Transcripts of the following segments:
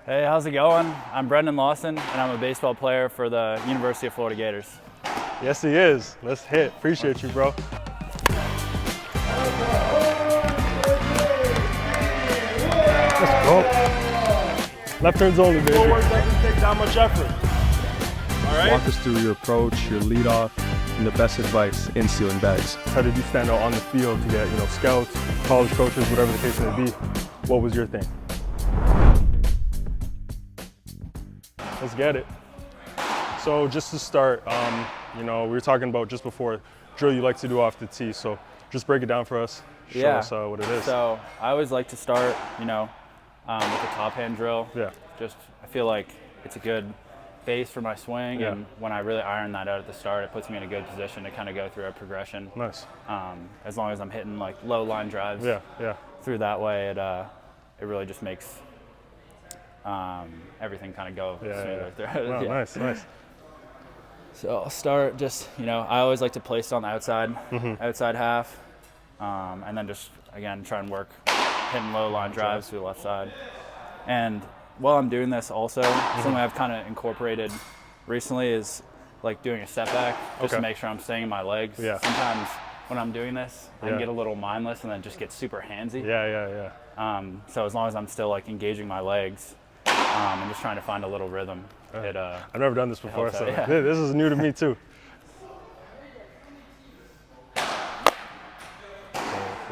Hey, how's it going? I'm Brendan Lawson, and I'm a baseball player for the University of Florida Gators. Yes, he is. Let's hit. Appreciate you, bro. Let's go. Left turns only, baby. Footwork doesn't take that much effort. All right? Walk us through your approach, your leadoff, and the best advice in sealing bags. How did you stand out on the field to get, scouts, college coaches, whatever the case may be? What was your thing? Let's get it. So just to start, we were talking about just before drill you like to do off the tee. So just break it down for us. Show us what it is. So I always like to start, with the top hand drill. Yeah. I feel like it's a good base for my swing, Yeah. and when I really iron that out at the start, it puts me in a good position to kind of go through a progression. Nice. As long as I'm hitting like low line drives. Yeah. Through that way, it really just makes everything kind of go smoother through. Wow, nice. So I'll start just, I always like to place it on the outside, outside half, and then just, again, try and work hitting low line drives to the left side. And while I'm doing this also, something I've kind of incorporated recently is like doing a step back, just to make sure I'm staying in my legs. Yeah. Sometimes when I'm doing this, I can get a little mindless and then just get super handsy. Yeah. So as long as I'm still like engaging my legs, and just trying to find a little rhythm. I've never done this before, helps so out, yeah. This is new to me too. Good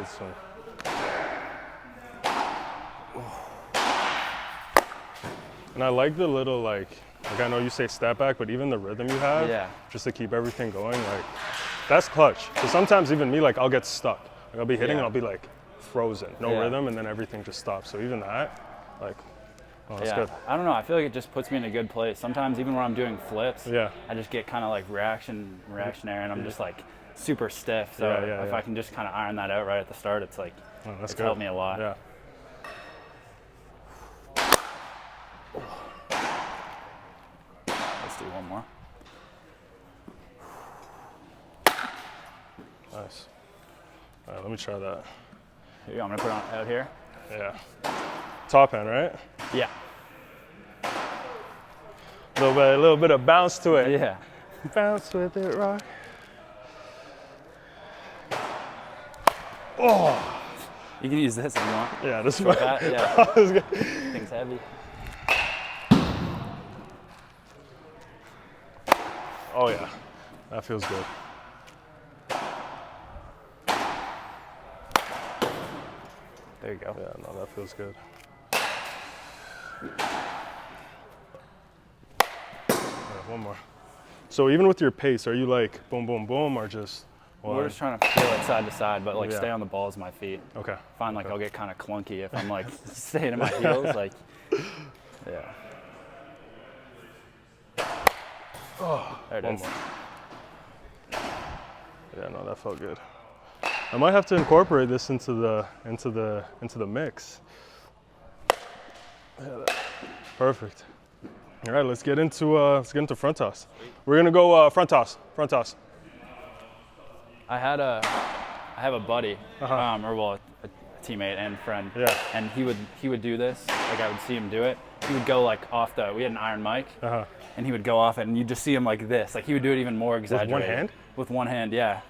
swing. And I like the little like I know you say step back, but even the rhythm you have, just to keep everything going, like that's clutch. Because sometimes even me, like I'll get stuck. Like, I'll be hitting and I'll be like frozen, no rhythm, and then everything just stops. So even that, like. Oh, that's good. I don't know. I feel like it just puts me in a good place. Sometimes even when I'm doing flips, I just get kind of like reactionary, and I'm just like super stiff. So if I can just kind of iron that out right at the start, it's like it's helped me a lot. Yeah. Let's do one more. Nice. All right, let me try that. Here you go. I'm gonna put it out here. Yeah. Top hand, right? Yeah. A little bit of bounce to it. Yeah. Bounce with it, rock. Oh. You can use this if you want. Yeah, this is Short bat, yeah. Thing's heavy. Oh yeah, that feels good. There you go. Yeah, no, that feels good. One more. So even with your pace, are you like boom, boom, boom, or just? We're just trying to feel it side to side, but like stay on the balls of my feet. Okay. I find like I'll get kind of clunky if I'm like staying in my heels, like, Oh, there it one is. more. Yeah, no, that felt good. I might have to incorporate this into the mix. Yeah, perfect. All right, let's get into front toss. We're gonna go front toss. I have a buddy, or a teammate and friend. Yeah. And he would do this. Like I would see him do it. He would go like off we had an iron mic, and he would go off it, and you just see him like this. Like he would do it even more exaggerated. With one hand? With one hand, yeah.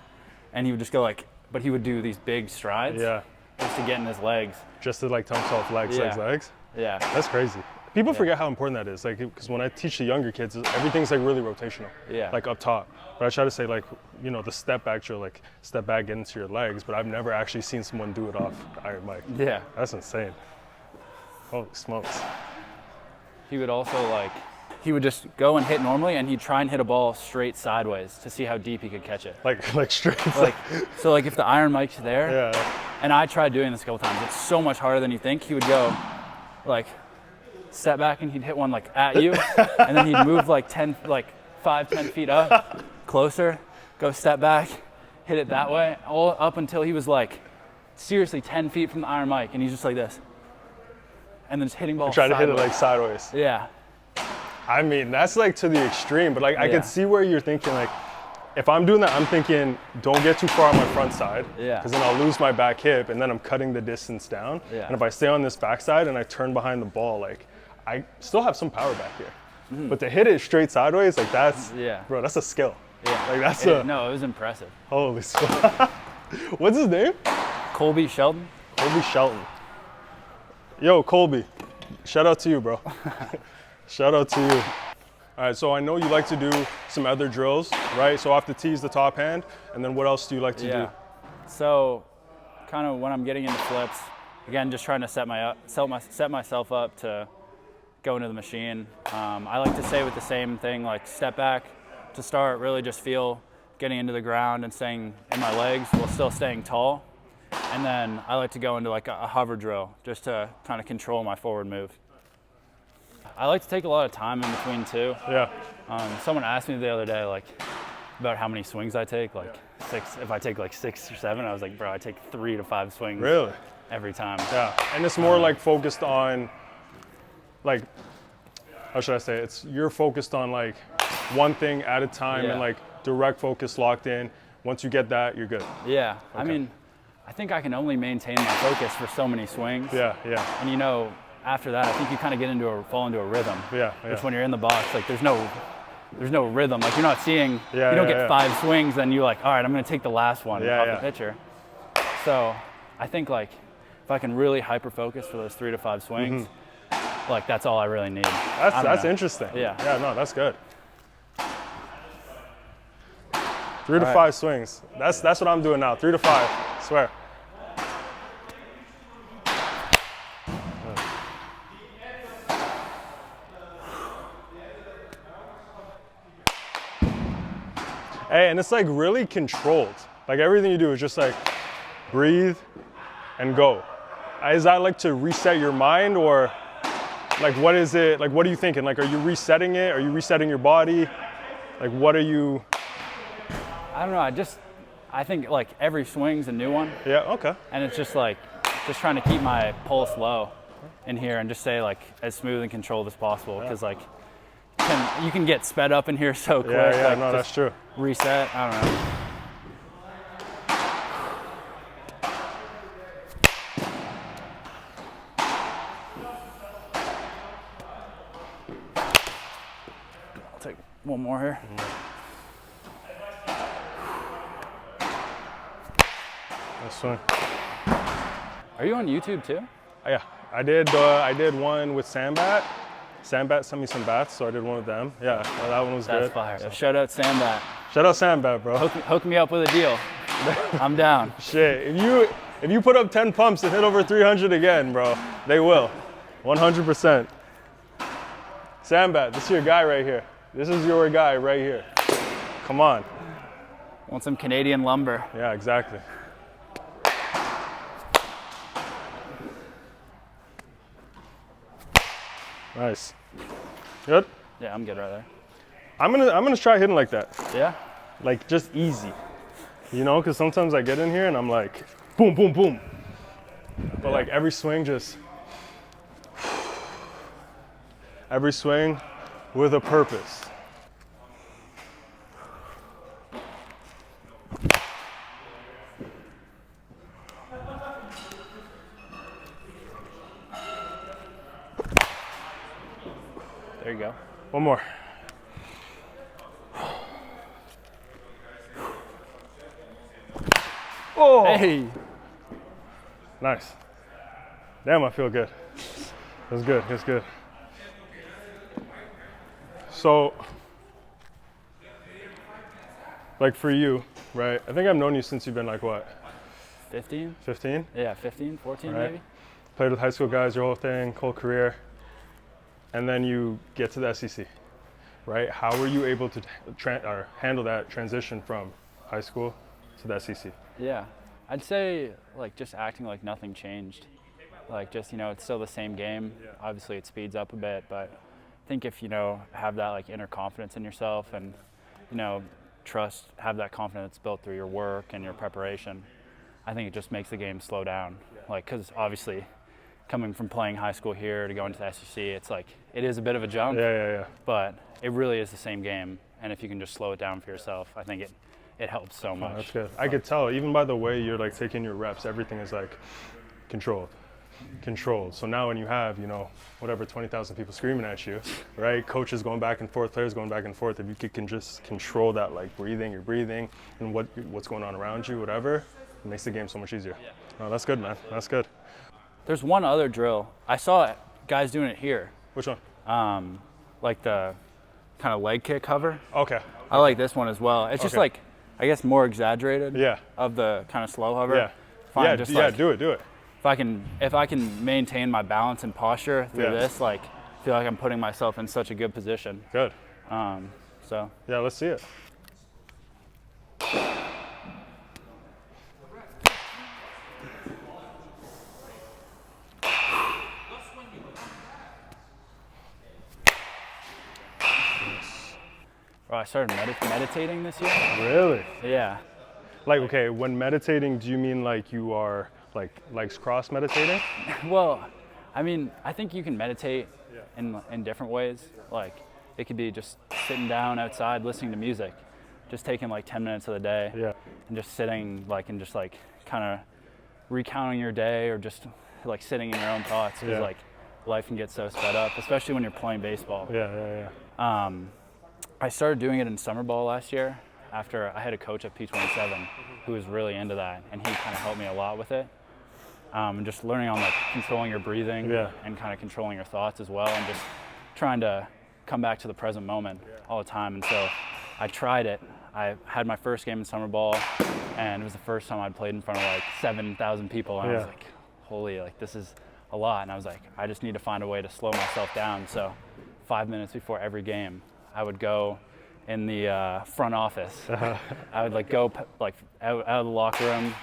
And he would just go like, but he would do these big strides. Yeah. Just to get in his legs. Just to like tone off legs. Yeah. That's crazy. People forget how important that is. Like, because when I teach the younger kids, everything's like really rotational. Yeah. Like up top. But I try to say like, the step back drill, like step back, get into your legs. But I've never actually seen someone do it off the iron mic. Yeah. That's insane. Holy smokes. He would also he would just go and hit normally, and he'd try and hit a ball straight sideways to see how deep he could catch it. Like straight. So if the iron mic's there, Yeah. and I tried doing this a couple times, it's so much harder than you think. He would go step back, and he'd hit one at you, and then he'd move 5-10 feet up, closer, go step back, hit it that way, all up until he was seriously 10 feet from the iron mic, and he's just like this. And then just hitting balls Try to sideways. hit it sideways. Yeah. I mean, that's to the extreme, but I could see where you're thinking if I'm doing that, I'm thinking don't get too far on my front side, because then I'll lose my back hip, and then I'm cutting the distance down. Yeah. And if I stay on this backside and I turn behind the ball, I still have some power back here. But to hit it straight sideways, like that's, bro, that's a skill. Yeah. Like that's no, it was impressive. Holy smokes. What's his name? Colby Shelton. Colby Shelton. Yo, Colby, shout out to you, bro. Shout out to you. All right, so I know you like to do some other drills, right? So off the tees, the top hand, and then what else do you like to do? So kind of when I'm getting into flips, again, just trying to set myself up to go into the machine. I like to say with the same thing, like step back to start, really just feel getting into the ground and staying in my legs while still staying tall. And then I like to go into like a hover drill just to kind of control my forward move. I like to take a lot of time in between too. Yeah. Someone asked me the other day like about how many swings I take, like 6. If I take like 6 or 7, I was like, bro, I take 3 to 5 swings. Really? Every time. Yeah, and it's more like focused on, like, how should I say it? You're focused on like one thing at a time and like direct focus locked in. Once you get that, you're good. Yeah, okay. I mean, I think I can only maintain my focus for so many swings. Yeah, yeah. And you know, after that, I think you kind of fall into a rhythm. Yeah, Which when you're in the box, like there's no rhythm. Like you're not seeing, you don't get 5 swings, then you're like, all right, I'm gonna take the last one off the pitcher. So I think like if I can really hyper focus for those 3 to 5 swings, like that's all I really need. That's interesting. Yeah. Yeah, no, that's good. 3 to 5 swings. That's what I'm doing now. 3 to 5. I swear. Hey, and it's like really controlled. Like everything you do is just like breathe and go. Is that like to reset your mind, or like what is it? Like what are you thinking? Like are you resetting it? Are you resetting your body? Like what are you? I don't know. I think like every swing's a new one. Yeah, okay. And it's just like, just trying to keep my pulse low in here and just stay like as smooth and controlled as possible. Because like, you can get sped up in here so quick. Yeah, like, no, that's true. Reset, I don't know. I'll take one more here. Nice swing. Are you on YouTube too? Yeah, I did one with Sambat. Sambat sent me some bats, so I did one with them. Yeah, well, that one was good. That's fire. So shout out Sambat. Shout out Sambat, bro. Hook me up with a deal. I'm down. Shit, if you put up 10 pumps and hit over 300 again, bro, they will. 100%. Sambat, this is your guy right here. This is your guy right here. Come on. Want some Canadian lumber. Yeah, exactly. Nice. Good? Yeah, I'm good right there. I'm gonna try hitting like that. Yeah? Like just easy. You know, because sometimes I get in here and I'm like, boom, boom, boom. But like every swing just, every swing with a purpose. There you go. One more. Oh! Hey! Nice. Damn, I feel good. That's good, that's good. So, like for you, right? I think I've known you since you've been like what? 15? 15? Yeah, 15, 14 right. maybe. Played with high school guys your whole thing, whole career. And then you get to the SEC, right? How were you able to handle that transition from high school to the SEC? Yeah, I'd say like just acting like nothing changed. Like just, you know, it's still the same game. Yeah. Obviously it speeds up a bit, but I think if, you know, have that like inner confidence in yourself and, you know, have that confidence built through your work and your preparation, I think it just makes the game slow down. Yeah. Like, cause obviously coming from playing high school here to going to the SEC, it's like, it is a bit of a jump, but it really is the same game. And if you can just slow it down for yourself, I think it helps so much. Oh, that's good. I could tell, even by the way you're like taking your reps, everything is like controlled. controlled. So now when you have, whatever, 20,000 people screaming at you, right? Coaches going back and forth, players going back and forth. If you can just control that, like your breathing and what's going on around you, whatever, it makes the game so much easier. No, that's good, man. That's good. There's one other drill. I saw guys doing it here. Which one? Like the kind of leg kick hover. Okay. I like this one as well. It's just like, I guess more exaggerated. Yeah. Of the kind of slow hover. Yeah. Fine, Do it. If I can maintain my balance and posture through this, like, I feel like I'm putting myself in such a good position. Good. So. Yeah, let's see it. Oh, I started meditating this year. Really? Yeah. Like, okay, when meditating, do you mean like you are like legs crossed meditating? Well, I mean, I think you can meditate in different ways. Like, it could be just sitting down outside listening to music, just taking like 10 minutes of the day, and just sitting and just kind of recounting your day, or just like sitting in your own thoughts, because like life can get so sped up, especially when you're playing baseball. I started doing it in summer ball last year after I had a coach at P27 who was really into that, and he kind of helped me a lot with it. And just learning on like controlling your breathing and kind of controlling your thoughts as well, and just trying to come back to the present moment all the time. And so I tried it. I had my first game in summer ball, and it was the first time I'd played in front of like 7,000 people, and I was like, holy, like this is a lot. And I was like, I just need to find a way to slow myself down. So 5 minutes before every game, I would go in the front office. I would go out of the locker room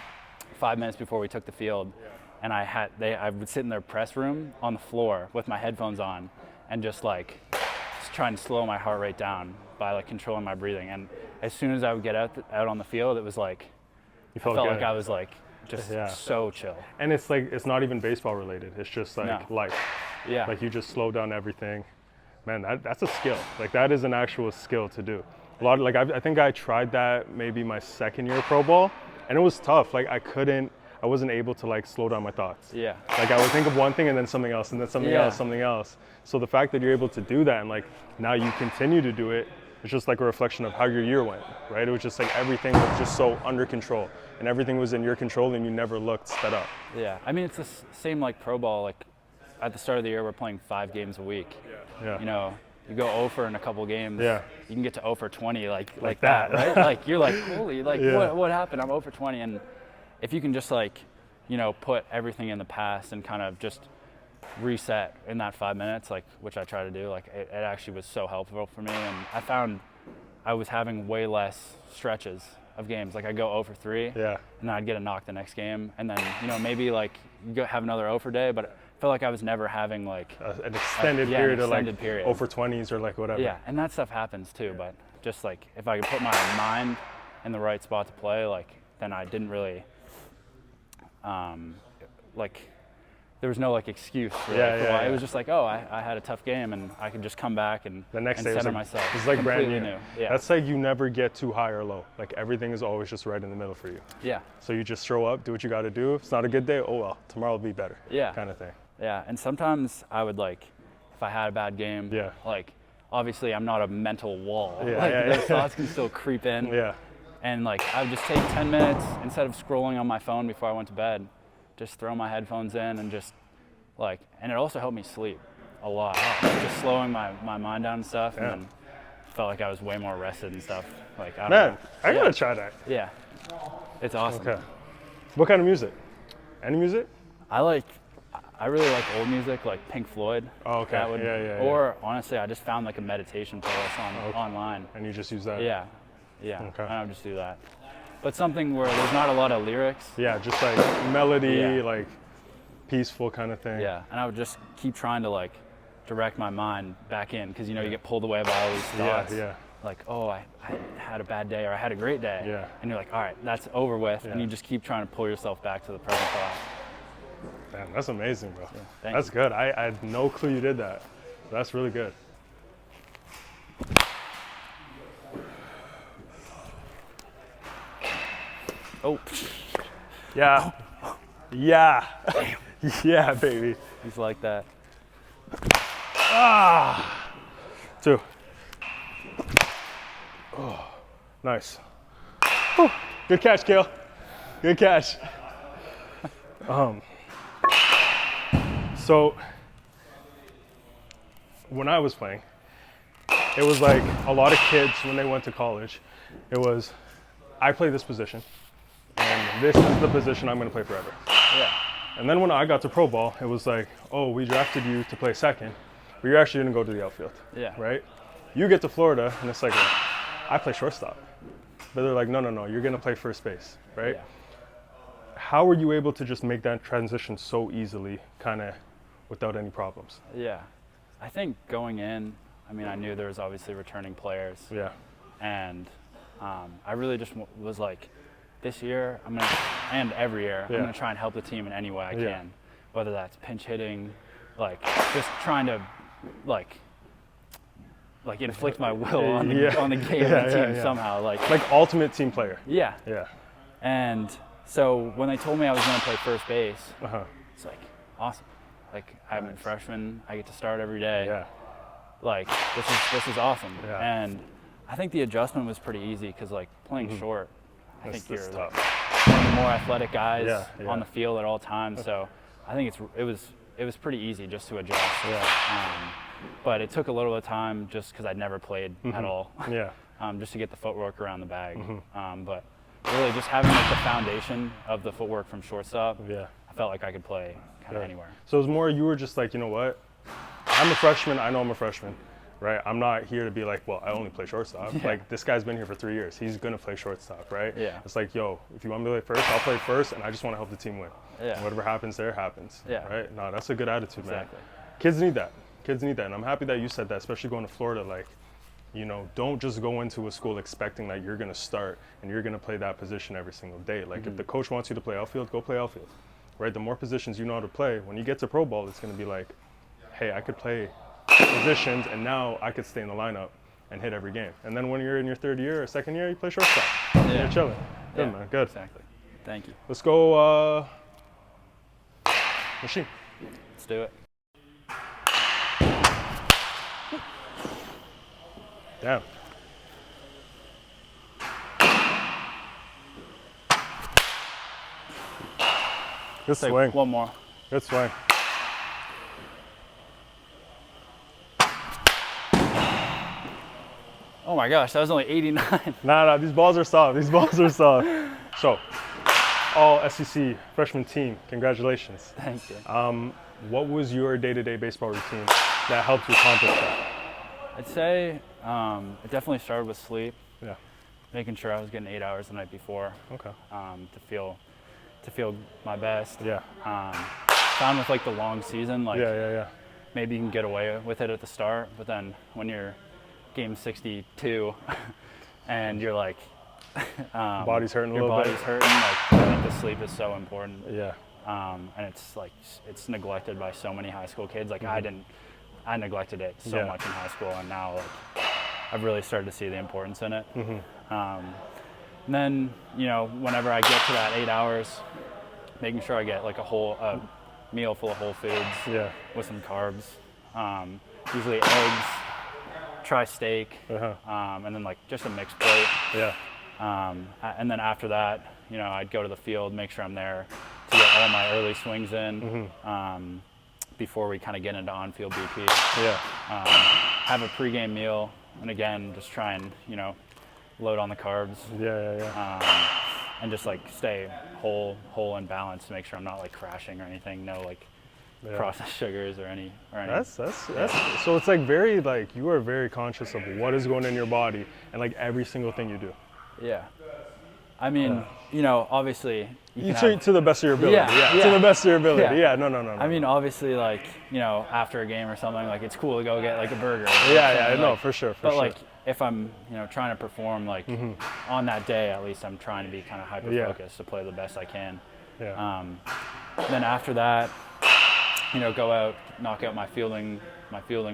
5 minutes before we took the field, and I would sit in their press room on the floor with my headphones on, and just trying to slow my heart rate down by controlling my breathing. And as soon as I would get out on the field, it was like I felt like I was just so chill. And it's not even baseball related. It's just life. Yeah. Like you just slow down everything. Man, that's a skill. Like that is an actual skill to do. I think I tried that maybe my second year of pro ball, and it was tough. Like I wasn't able to slow down my thoughts. Yeah. Like I would think of one thing and then something else and then something else. So the fact that you're able to do that and now you continue to do it, it's just like a reflection of how your year went, right? It was just everything was just so under control, and everything was in your control, and you never looked sped up. Yeah. I mean, it's the same like pro ball. At the start of the year, we're playing 5 games a week. Yeah. You go 0 for in a couple games. Yeah. You can get to 0 for 20 like that, right? You're holy, what happened? I'm 0 for 20. And if you can just put everything in the past and kind of just reset in that 5 minutes, which I try to do, it actually was so helpful for me. And I found I was having way less stretches of games. I go 0 for 3. Yeah. And then I'd get a knock the next game. And then, maybe you go have another 0 for day, but I felt like I was never having an extended period of 0 for 20s or whatever. Yeah, and that stuff happens too, but just if I could put my mind in the right spot to play, then I didn't really, there was no excuse really. It was just I had a tough game, and I could just come back and the next day center myself. It's brand new. Yeah. That's you never get too high or low. Everything is always just right in the middle for you. Yeah. So you just show up, do what you got to do. If it's not a good day, oh well, tomorrow will be better. Yeah. Kind of thing. Yeah, and sometimes I would if I had a bad game, obviously I'm not a mental wall. Those thoughts can still creep in. Yeah. And I would just take 10 minutes instead of scrolling on my phone before I went to bed. Just throw my headphones in and just and it also helped me sleep a lot. Just slowing my mind down and stuff, and then felt like I was way more rested and stuff. I gotta try that. Yeah, it's awesome. Okay. What kind of music? Any music? I really like old music, like Pink Floyd. Oh, okay. Or honestly, I just found a meditation playlist online. And you just use that? Yeah. Okay. I would just do that. But something where there's not a lot of lyrics. Yeah, just melody, peaceful kind of thing. Yeah, and I would just keep trying to direct my mind back in, because you get pulled away by all these thoughts. Yeah. I had a bad day, or I had a great day. Yeah. And you're all right, that's over with, and you just keep trying to pull yourself back to the present thought. Damn, that's amazing, bro. Yeah, that's good. I had no clue you did that. That's really good. Oh. Yeah. Yeah. Yeah, baby. He's like that. 2. Oh, nice. Whew. Good catch, Kale. Good catch. So when I was playing, it was like a lot of kids when they went to college. It was, I play this position, and this is the position I'm going to play forever. Yeah. And then when I got to pro ball, it was like, oh, we drafted you to play second, but you're actually going to go to the outfield. Yeah. Right? You get to Florida, and it's like, I play shortstop. But they're like, no, you're going to play first base, right? Yeah. How were you able to just make that transition so easily, kind of without any problems? Yeah. I think going in, I mean, I knew there was obviously returning players. Yeah. And I really just was like, this year, and every year, I'm going to try and help the team in any way I can. Whether that's pinch hitting, like just trying to like inflict my will on the game and the team somehow. Like ultimate team player. Yeah. Yeah. And so when they told me I was going to play first base, it's like, awesome. Like I'm a freshman, I get to start every day. Yeah. Like this is awesome. Yeah. And I think the adjustment was pretty easy because like playing short, I think you're tough. One of the more athletic guys on the field at all times. So I think it was pretty easy just to adjust. Yeah. But it took a little bit of time just because I'd never played at all. Yeah. Just to get the footwork around the bag. But really just having like the foundation of the footwork from shortstop, I felt like I could play kind of anywhere. So it was more you were just like, you know what? I'm a freshman. I know I'm a freshman, right? I'm not here to be like, well, I only play shortstop. Like this guy's been here for 3 years. He's gonna play shortstop, right? Yeah. It's like, yo, if you want me to play first, I'll play first, and I just want to help the team win. Yeah. And whatever happens there happens. Yeah. Right? No, that's a good attitude, man. Exactly. Kids need that. Kids need that, and I'm happy that you said that, especially going to Florida. Like, you know, don't just go into a school expecting that you're gonna start and you're gonna play that position every single day. Like, if the coach wants you to play outfield, go play outfield. Right? The more positions you know how to play, when you get to pro ball, it's gonna be like, hey, I could play positions, and now I could stay in the lineup and hit every game. And then when you're in your third year or second year, you play shortstop. And you're chilling. Good, man. Good. Exactly. Thank you. Let's go machine. Let's do it. Damn. Good swing. One more. Good swing. Oh my gosh, that was only 89. Nah, these balls are soft. These balls are soft. So, all SEC freshman team, congratulations. Thank you. What was your day-to-day baseball routine that helped you accomplish that? I'd say it definitely started with sleep. Yeah. Making sure I was getting 8 hours the night before. Okay. To feel my best. Yeah. Found with like the long season, like maybe you can get away with it at the start, but then when you're game 62 and you're like body's hurting a little bit. Your body's hurting, like I think the sleep is so important. Yeah. And it's neglected by so many high school kids. Like I neglected it so much in high school, and now like I've really started to see the importance in it. And then, you know, whenever I get to that 8 hours, making sure I get like a meal full of whole foods with some carbs, usually eggs, try steak, and then like just a mixed plate. Yeah. And then after that, you know, I'd go to the field, make sure I'm there to get all my early swings in before we kind of get into on-field BP. Yeah. Have a pregame meal, and again, just try and, you know, load on the carbs. And just like stay whole and balanced to make sure I'm not like crashing or anything. No like processed sugars or any. That's so it's like very like you are very conscious of what is going in your body and like every single thing you do. Yeah. I mean, you know, obviously you to the best of your ability. To the best of your ability. No. I mean, obviously, like, you know, after a game or something, like it's cool to go get like a burger. No, for sure. But like, if I'm, you know, trying to perform like on that day, at least I'm trying to be kind of hyper focused to play the best I can. Then after that, you know, go out, knock out my fielding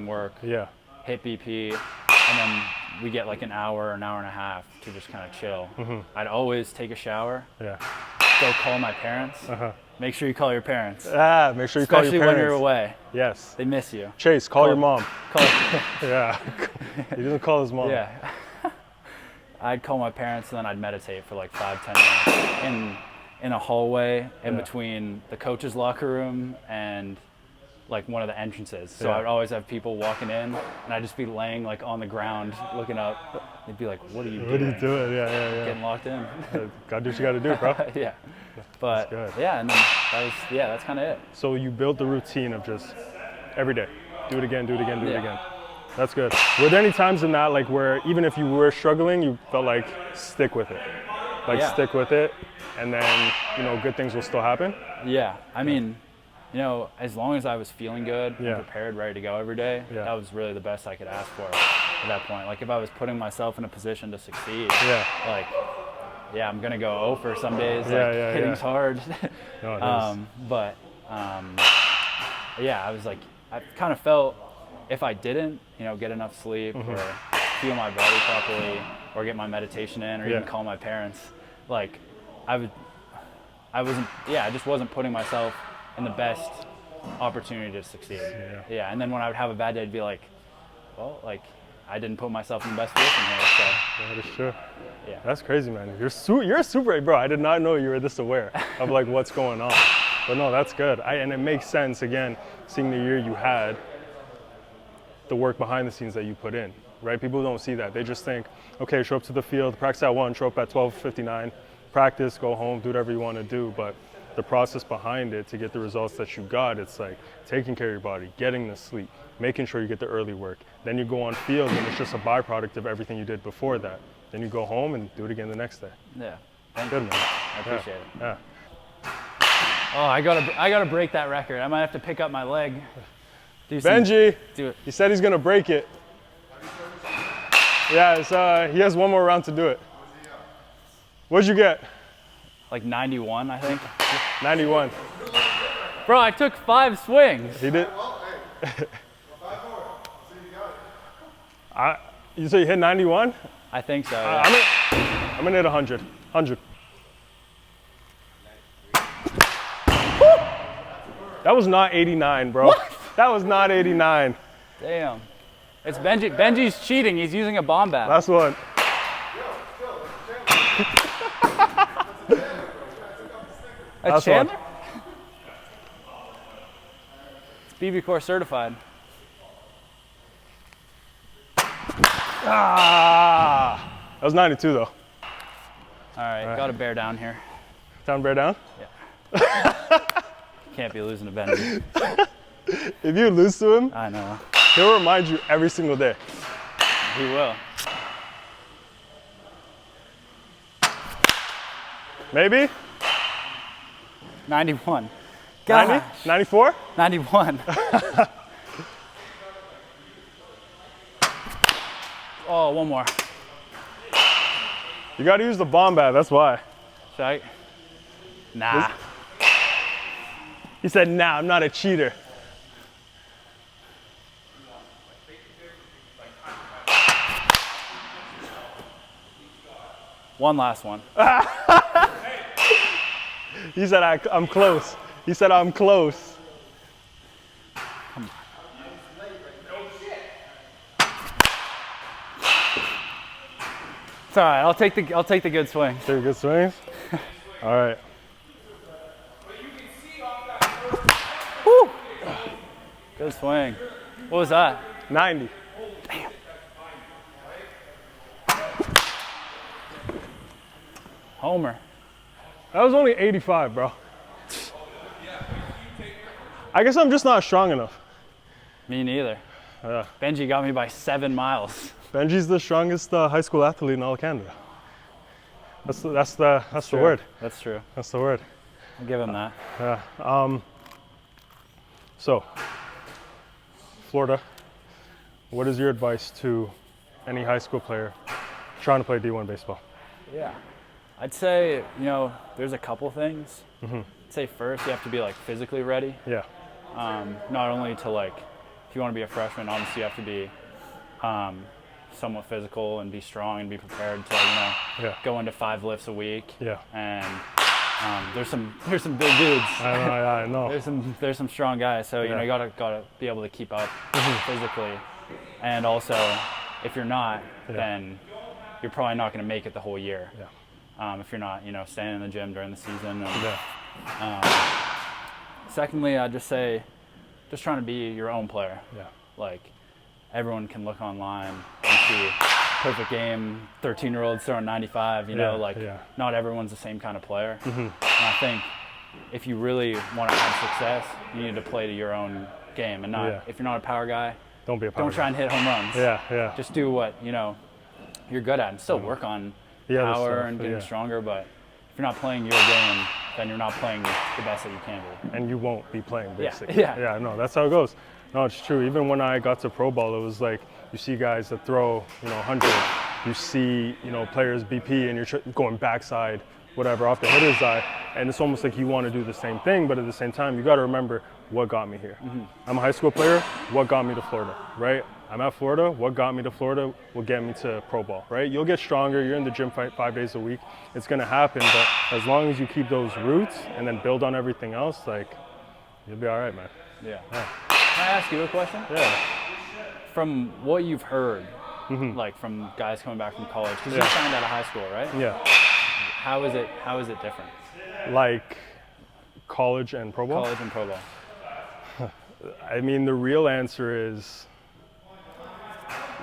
work. Hit BP, and then we get like an hour and a half to just kind of chill. I'd always take a shower. Go call my parents, Make sure you call your parents. Make sure you call your parents. Especially when you're away. Yes. They miss you. Chase, call your mom. Call Yeah. He doesn't call his mom. Yeah. I'd call my parents and then I'd meditate for like 5-10 minutes in a hallway in between the coach's locker room and like one of the entrances. So I'd always have people walking in and I'd just be laying like on the ground looking up. They'd be like, what are you doing? What are you doing? Yeah. Getting locked in. Gotta do what you gotta do, bro. Yeah. But yeah, and then that's kind of it. So you built the routine of just every day, do it again, do it again, do it again. That's good. Were there any times in that like where even if you were struggling, you felt like stick with it? Like stick with it and then, good things will still happen? Yeah. I mean, as long as I was feeling good and prepared, ready to go every day, that was really the best I could ask for at that point. Like if I was putting myself in a position to succeed, I'm gonna go 0 for some days. Hitting's hard. No, it is. I was like, I kind of felt if I didn't, get enough sleep or feel my body properly or get my meditation in or even call my parents, like I just wasn't putting myself in the best opportunity to succeed. And then when I would have a bad day, I'd be like, well, like I didn't put myself in the best position here. So that is true. Yeah. That's crazy, man. You're a super, bro. I did not know you were this aware of like what's going on. But no, that's good. And it makes sense, again, seeing the year you had, the work behind the scenes that you put in, right? People don't see that. They just think, okay, show up to the field, practice at 1, show up at 12:59, practice, go home, do whatever you want to do. But the process behind it to get the results that you got, it's like taking care of your body, getting the sleep, making sure you get the early work. Then you go on field and it's just a byproduct of everything you did before that. Then you go home and do it again the next day. Yeah. Thank Good, you. man. I appreciate it. Yeah. Oh, I gotta break that record. I might have to pick up my leg. Benji, do it. He said he's gonna break it. Yeah, he has one more round to do it. What'd you get? Like 91, I think. 91. Bro, I took 5 swings. He did. So you hit 91? I think so. Yeah. I'm gonna hit 100. 100. That was not 89, bro. What? That was not 89. Damn. It's Benji. Benji's cheating. He's using a bomb bat. Last one. A Chandler? It's BB Core certified. That was 92 though. All right. Got to bear down here. Down, bear down? Yeah. Can't be losing to Benji. If you lose to him, I know. he'll remind you every single day. He will. Maybe? 91. 90? 94? 91. Oh, one more. You gotta use the bomb bat, that's why. Should I? Nah. He said, nah, I'm not a cheater. One last one. He said, I'm close. He said, I'm close. Come on. It's all right. I'll take the good swing. Take good swings? All right. Woo! Good swing. What was that? 90. Damn. Homer. That was only 85, bro. I guess I'm just not strong enough. Me neither. Benji got me by 7 miles. Benji's the strongest high school athlete in all of Canada. That's the word. That's true. That's the word. I'll give him that. Yeah. So, Florida, what is your advice to any high school player trying to play D1 baseball? Yeah. I'd say, there's a couple things. I'd say first, you have to be physically ready. Yeah. Not only to if you want to be a freshman, obviously you have to be somewhat physical and be strong and be prepared to, go into 5 lifts a week. Yeah. And There's some big dudes. I know. There's some strong guys. So you know you gotta be able to keep up physically, and also if you're not, then you're probably not going to make it the whole year. Yeah. If you're not, staying in the gym during the season. And, secondly, I'd just say, just trying to be your own player. Yeah. Like, everyone can look online and see perfect game, 13-year-olds throwing 95, not everyone's the same kind of player. And I think if you really want to have success, you need to play to your own game and not, if you're not a power guy, don't be a power guy. Try and hit home runs. Yeah. Just do what, you're good at and still work on power and getting stronger, but if you're not playing your game, then you're not playing the best that you can be. And you won't be playing, basically. Yeah, no, that's how it goes. No, it's true. Even when I got to pro ball, it was like you see guys that throw, 100. You see, players BP and you're going backside, whatever, off the hitter's eye. And it's almost like you want to do the same thing, but at the same time, you got to remember what got me here. I'm a high school player. What got me to Florida, right? I'm at Florida. What got me to Florida will get me to pro ball, right? You'll get stronger. You're in the gym 5 days a week. It's going to happen. But as long as you keep those roots and then build on everything else, you'll be all right, man. Yeah. Can I ask you a question? Yeah. From what you've heard, from guys coming back from college, because you signed out of high school, right? Yeah. How is it different? Like college and pro ball? College and pro ball. I mean, the real answer is,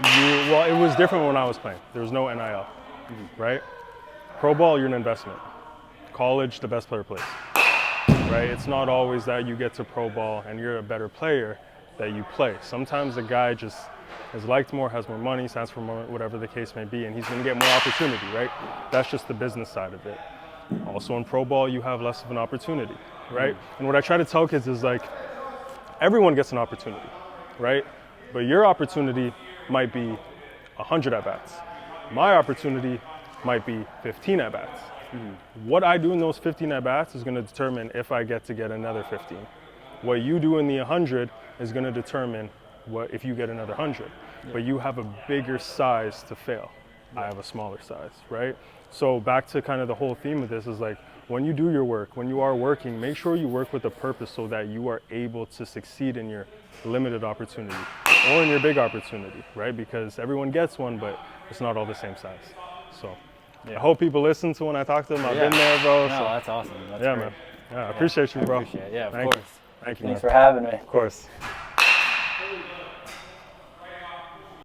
it was different when I was playing. There was no NIL, right? Pro ball, you're an investment. College, the best player plays, right? It's not always that you get to pro ball and you're a better player that you play. Sometimes a guy just is liked more, has more money, stands for more, whatever the case may be, and he's going to get more opportunity, right? That's just the business side of it. Also in pro ball, you have less of an opportunity, right? And what I try to tell kids is everyone gets an opportunity, right? But your opportunity might be 100 at-bats. My opportunity might be 15 at-bats. What I do in those 15 at-bats is going to determine if I get another 15. What you do in the 100 is going to determine if you get another 100. But you have a bigger size to fail. I have a smaller size, right? So back to kind of the whole theme of this is when you do your work, when you are working, make sure you work with a purpose so that you are able to succeed in your limited opportunity or in your big opportunity, right? Because everyone gets one, but it's not all the same size. So I hope people listen to when I talk to them. I've been there, bro. No, so. That's awesome. That's great. Man. Yeah, I appreciate you, bro. I appreciate it. Yeah, of Thank course. Thank you. Thanks for having me. Of course.